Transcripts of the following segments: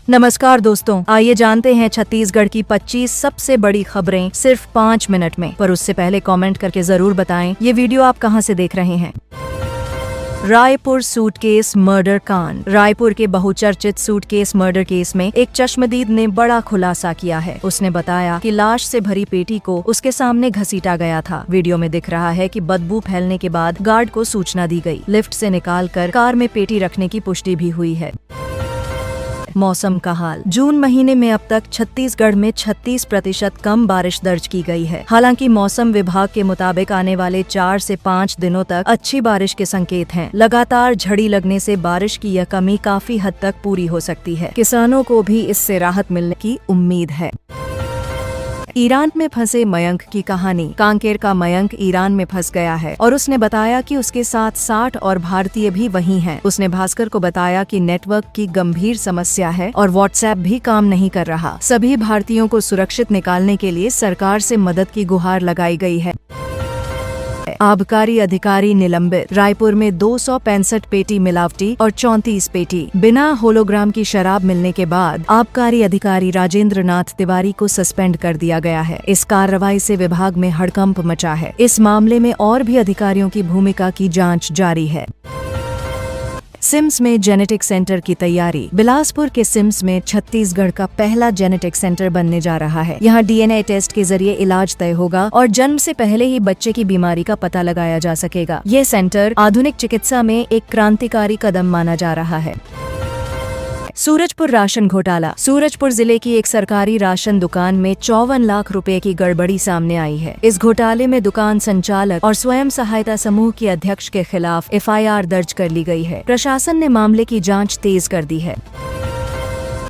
नमस्कार दोस्तों, आइए जानते हैं छत्तीसगढ़ की 25 सबसे बड़ी खबरें सिर्फ 5 मिनट में। पर उससे पहले कमेंट करके जरूर बताएं ये वीडियो आप कहां से देख रहे हैं। रायपुर सूटकेस मर्डर कांड। रायपुर के बहुचर्चित सूटकेस मर्डर केस में एक चश्मदीद ने बड़ा खुलासा किया है। उसने बताया कि लाश से भरी पेटी को उसके सामने घसीटा गया था। वीडियो में दिख रहा है कि बदबू फैलने के बाद गार्ड को सूचना दी गई। लिफ्ट से निकालकर कार में पेटी रखने की पुष्टि भी हुई है। मौसम का हाल। जून महीने में अब तक छत्तीसगढ़ में 36% कम बारिश दर्ज की गई है। हालांकि मौसम विभाग के मुताबिक आने वाले 4 से 5 दिनों तक अच्छी बारिश के संकेत हैं। लगातार झड़ी लगने से बारिश की यह कमी काफी हद तक पूरी हो सकती है। किसानों को भी इससे राहत मिलने की उम्मीद है। ईरान में फंसे मयंक की कहानी। कांकेर का मयंक ईरान में फंस गया है और उसने बताया कि उसके साथ 60 और भारतीय भी वहीं हैं। उसने भास्कर को बताया कि नेटवर्क की गंभीर समस्या है और व्हाट्सएप भी काम नहीं कर रहा। सभी भारतीयों को सुरक्षित निकालने के लिए सरकार से मदद की गुहार लगाई गई है। आबकारी अधिकारी निलंबित। रायपुर में 265 पेटी मिलावटी और 34 पेटी बिना होलोग्राम की शराब मिलने के बाद आबकारी अधिकारी राजेंद्र नाथ तिवारी को सस्पेंड कर दिया गया है। इस कार्रवाई से विभाग में हड़कंप मचा है। इस मामले में और भी अधिकारियों की भूमिका की जांच जारी है। सिम्स में जेनेटिक सेंटर की तैयारी। बिलासपुर के सिम्स में छत्तीसगढ़ का पहला जेनेटिक सेंटर बनने जा रहा है। यहाँ डीएनए टेस्ट के जरिए इलाज तय होगा और जन्म से पहले ही बच्चे की बीमारी का पता लगाया जा सकेगा। ये सेंटर आधुनिक चिकित्सा में एक क्रांतिकारी कदम माना जा रहा है। सूरजपुर राशन घोटाला। सूरजपुर जिले की एक सरकारी राशन दुकान में 54 लाख रुपए की गड़बड़ी सामने आई है। इस घोटाले में दुकान संचालक और स्वयं सहायता समूह के अध्यक्ष के खिलाफ एफआईआर दर्ज कर ली गई है। प्रशासन ने मामले की जांच तेज कर दी है।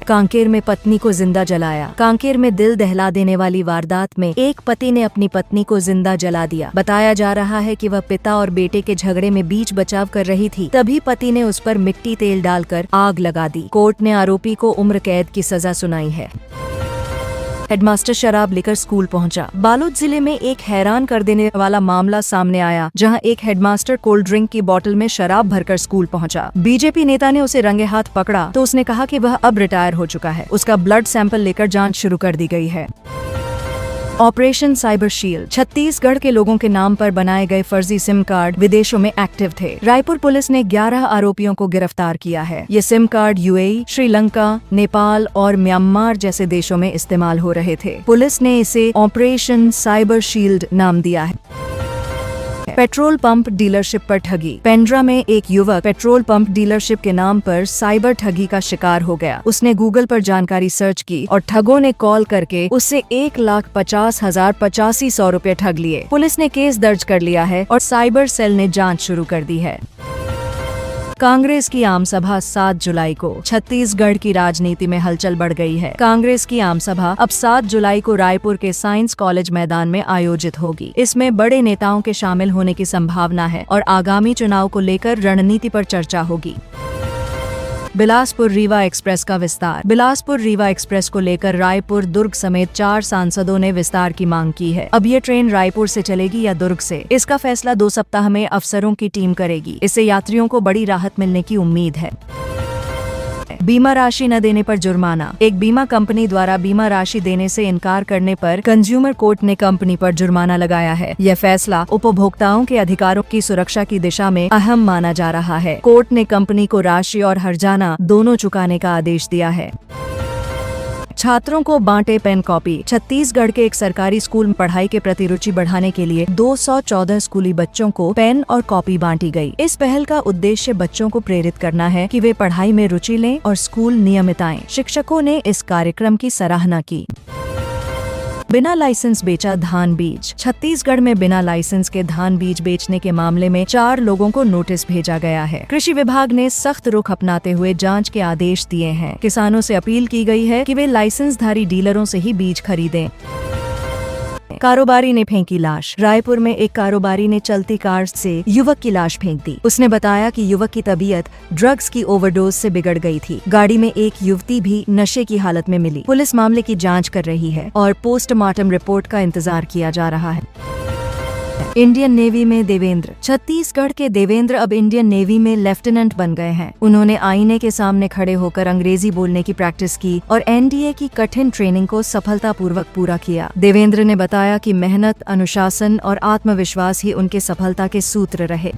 कांकेर में पत्नी को जिंदा जलाया। कांकेर में दिल दहला देने वाली वारदात में एक पति ने अपनी पत्नी को जिंदा जला दिया। बताया जा रहा है कि वह पिता और बेटे के झगड़े में बीच बचाव कर रही थी, तभी पति ने उस पर मिट्टी तेल डालकर आग लगा दी। कोर्ट ने आरोपी को उम्र कैद की सजा सुनाई है। हेडमास्टर शराब लेकर स्कूल पहुंचा। बालोद जिले में एक हैरान कर देने वाला मामला सामने आया, जहां एक हेडमास्टर कोल्ड ड्रिंक की बोतल में शराब भरकर स्कूल पहुंचा। बीजेपी नेता ने उसे रंगे हाथ पकड़ा तो उसने कहा कि वह अब रिटायर हो चुका है। उसका ब्लड सैंपल लेकर जांच शुरू कर दी गई है। Operation cyber shield. छत्तीसगढ़ के लोगों के नाम पर बनाए गए फर्जी सिम कार्ड विदेशों में एक्टिव थे। रायपुर पुलिस ने 11 आरोपियों को गिरफ्तार किया है। ये SIM card UAE, Sri Lanka, Nepal और म्यांमार जैसे देशों में इस्तेमाल हो रहे थे। पुलिस ने इसे ऑपरेशन साइबर शील्ड नाम दिया है। पेट्रोल पंप डीलरशिप पर ठगी। पेंड्रा में एक युवक पेट्रोल पंप डीलरशिप के नाम पर साइबर ठगी का शिकार हो गया। उसने गूगल पर जानकारी सर्च की और ठगों ने कॉल करके उससे 1,50,85 रुपए ठग लिए। पुलिस ने केस दर्ज कर लिया है और साइबर सेल ने जांच शुरू कर दी है। कांग्रेस की आम सभा 7 जुलाई को। छत्तीसगढ़ की राजनीति में हलचल बढ़ गई है। कांग्रेस की आम सभा अब 7 जुलाई को रायपुर के साइंस कॉलेज मैदान में आयोजित होगी। इसमें बड़े नेताओं के शामिल होने की संभावना है और आगामी चुनाव को लेकर रणनीति पर चर्चा होगी। बिलासपुर रीवा एक्सप्रेस का विस्तार। बिलासपुर रीवा एक्सप्रेस को लेकर रायपुर, दुर्ग समेत 4 सांसदों ने विस्तार की मांग की है। अब ये ट्रेन रायपुर से चलेगी या दुर्ग से, इसका फैसला 2 सप्ताह में अफसरों की टीम करेगी। इससे यात्रियों को बड़ी राहत मिलने की उम्मीद है। बीमा राशि न देने पर जुर्माना। एक बीमा कंपनी द्वारा बीमा राशि देने से इनकार करने पर कंज्यूमर कोर्ट ने कंपनी पर जुर्माना लगाया है। यह फैसला उपभोक्ताओं के अधिकारों की सुरक्षा की दिशा में अहम माना जा रहा है। कोर्ट ने कंपनी को राशि और हर्जाना दोनों चुकाने का आदेश दिया है। छात्रों को बांटे पेन कॉपी। छत्तीसगढ़ के एक सरकारी स्कूल में पढ़ाई के प्रति रुचि बढ़ाने के लिए 214 स्कूली बच्चों को पेन और कॉपी बांटी गई। इस पहल का उद्देश्य बच्चों को प्रेरित करना है कि वे पढ़ाई में रुचि लें और स्कूल नियमित आएं। शिक्षकों ने इस कार्यक्रम की सराहना की। बिना लाइसेंस बेचा धान बीज। छत्तीसगढ़ में बिना लाइसेंस के धान बीज बेचने के मामले में 4 लोगों को नोटिस भेजा गया है। कृषि विभाग ने सख्त रुख अपनाते हुए जांच के आदेश दिए हैं। किसानों से अपील की गई है कि वे लाइसेंसधारी डीलरों से ही बीज खरीदें। कारोबारी ने फेंकी लाश। रायपुर में एक कारोबारी ने चलती कार से युवक की लाश फेंक दी। उसने बताया कि युवक की तबीयत ड्रग्स की ओवरडोज से बिगड़ गई थी। गाड़ी में एक युवती भी नशे की हालत में मिली। पुलिस मामले की जांच कर रही है और पोस्टमार्टम रिपोर्ट का इंतजार किया जा रहा है। इंडियन नेवी में देवेंद्र। छत्तीसगढ़ के देवेंद्र अब इंडियन नेवी में लेफ्टिनेंट बन गए हैं। उन्होंने आईने के सामने खड़े होकर अंग्रेजी बोलने की प्रैक्टिस की और एनडीए की कठिन ट्रेनिंग को सफलतापूर्वक पूरा किया। देवेंद्र ने बताया कि मेहनत, अनुशासन और आत्मविश्वास ही उनके सफलता के सूत्र रहे।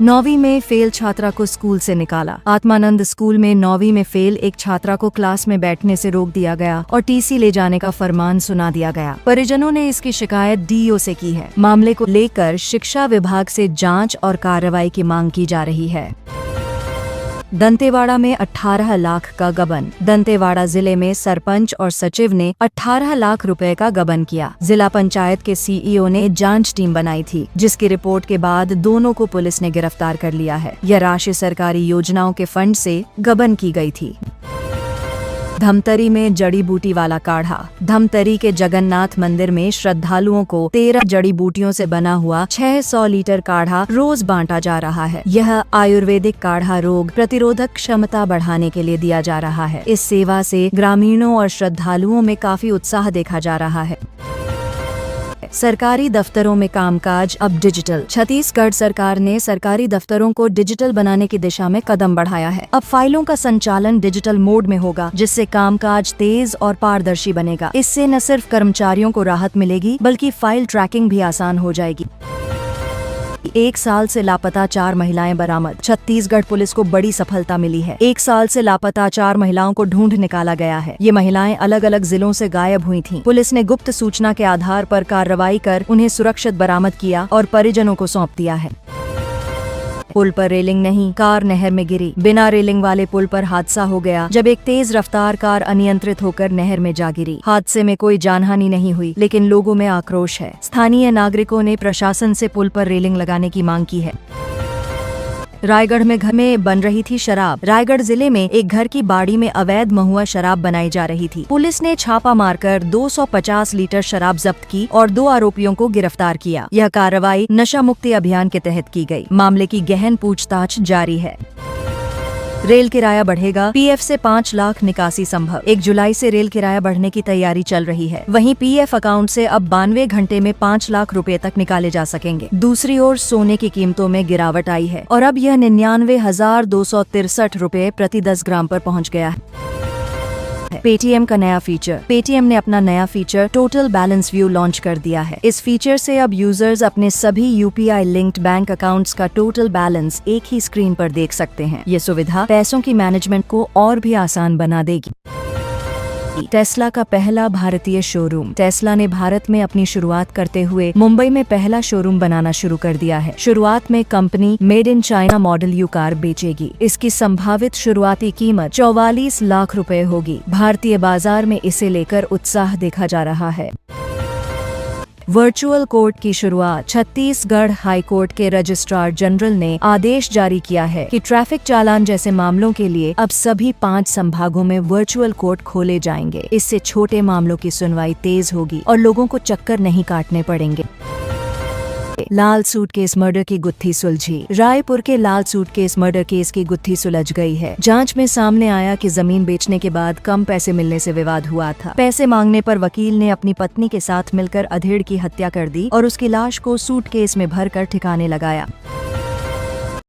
9वीं में फेल छात्रा को स्कूल से निकाला। आत्मानंद स्कूल में 9वीं में फेल एक छात्रा को क्लास में बैठने से रोक दिया गया और टीसी ले जाने का फरमान सुना दिया गया। परिजनों ने इसकी शिकायत डीईओ से की है। मामले को लेकर शिक्षा विभाग से जांच और कार्रवाई की मांग की जा रही है। दंतेवाड़ा में 18 लाख का गबन। दंतेवाड़ा जिले में सरपंच और सचिव ने 18 लाख रुपए का गबन किया। जिला पंचायत के सीईओ ने जांच टीम बनाई थी, जिसकी रिपोर्ट के बाद दोनों को पुलिस ने गिरफ्तार कर लिया है। यह राशि सरकारी योजनाओं के फंड से गबन की गई थी। धमतरी में जड़ी बूटी वाला काढ़ा। धमतरी के जगन्नाथ मंदिर में श्रद्धालुओं को 13 जड़ी बूटियों से बना हुआ 600 लीटर काढ़ा रोज बांटा जा रहा है। यह आयुर्वेदिक काढ़ा रोग प्रतिरोधक क्षमता बढ़ाने के लिए दिया जा रहा है। इस सेवा से ग्रामीणों और श्रद्धालुओं में काफी उत्साह देखा जा रहा है। सरकारी दफ्तरों में कामकाज अब डिजिटल। छत्तीसगढ़ सरकार ने सरकारी दफ्तरों को डिजिटल बनाने की दिशा में कदम बढ़ाया है। अब फाइलों का संचालन डिजिटल मोड में होगा, जिससे कामकाज तेज और पारदर्शी बनेगा। इससे न सिर्फ कर्मचारियों को राहत मिलेगी, बल्कि फाइल ट्रैकिंग भी आसान हो जाएगी। 1 साल से लापता 4 महिलाएं बरामद। छत्तीसगढ़ पुलिस को बड़ी सफलता मिली है। 1 साल से लापता 4 महिलाओं को ढूंढ निकाला गया है। ये महिलाएं अलग अलग जिलों से गायब हुई थीं। पुलिस ने गुप्त सूचना के आधार पर कार्रवाई कर उन्हें सुरक्षित बरामद किया और परिजनों को सौंप दिया है। पुल पर रेलिंग नहीं, कार नहर में गिरी। बिना रेलिंग वाले पुल पर हादसा हो गया, जब एक तेज रफ्तार कार अनियंत्रित होकर नहर में जा गिरी। हादसे में कोई जानहानि नहीं हुई, लेकिन लोगों में आक्रोश है। स्थानीय नागरिकों ने प्रशासन से पुल पर रेलिंग लगाने की मांग की है। रायगढ़ में घर में बन रही थी शराब। रायगढ़ जिले में एक घर की बाड़ी में अवैध महुआ शराब बनाई जा रही थी। पुलिस ने छापा मारकर 250 लीटर शराब जब्त की और 2 आरोपियों को गिरफ्तार किया। यह कार्रवाई नशा मुक्ति अभियान के तहत की गई। मामले की गहन पूछताछ जारी है। रेल किराया बढ़ेगा, पीएफ से 5 लाख निकासी संभव। 1 जुलाई से रेल किराया बढ़ने की तैयारी चल रही है। वहीं पीएफ अकाउंट से अब 92 घंटे में 5 लाख रुपए तक निकाले जा सकेंगे। दूसरी ओर सोने की कीमतों में गिरावट आई है और अब यह 99,263 रुपए प्रति 10 ग्राम पर पहुंच गया है। पेटीएम का नया फीचर। पेटीएम ने अपना नया feature total balance view launch कर दिया है। इस फीचर से अब यूजर्स अपने सभी यूपीआई लिंक्ड बैंक अकाउंट्स का टोटल बैलेंस एक ही स्क्रीन पर देख सकते हैं। ये सुविधा पैसों की मैनेजमेंट को और भी आसान बना देगी। टेस्ला का पहला भारतीय शोरूम। टेस्ला ने भारत में अपनी शुरुआत करते हुए मुंबई में पहला शोरूम बनाना शुरू कर दिया है। शुरुआत में company made in China model U car बेचेगी। इसकी संभावित शुरुआती कीमत 44 लाख रुपए होगी। भारतीय बाजार में इसे लेकर उत्साह देखा जा रहा है। वर्चुअल कोर्ट की शुरुआत। छत्तीसगढ़ हाई कोर्ट के रजिस्ट्रार जनरल ने आदेश जारी किया है कि ट्रैफिक चालान जैसे मामलों के लिए अब सभी 5 संभागों में वर्चुअल कोर्ट खोले जाएंगे। इससे छोटे मामलों की सुनवाई तेज होगी और लोगों को चक्कर नहीं काटने पड़ेंगे। लाल सूटकेस मर्डर की गुत्थी सुलझी। रायपुर के लाल सूटकेस मर्डर केस की गुत्थी सुलझ गई है। जांच में सामने आया कि जमीन बेचने के बाद कम पैसे मिलने से विवाद हुआ था। पैसे मांगने पर वकील ने अपनी पत्नी के साथ मिलकर अधेड़ की हत्या कर दी और उसकी लाश को सूटकेस में भरकर ठिकाने लगाया।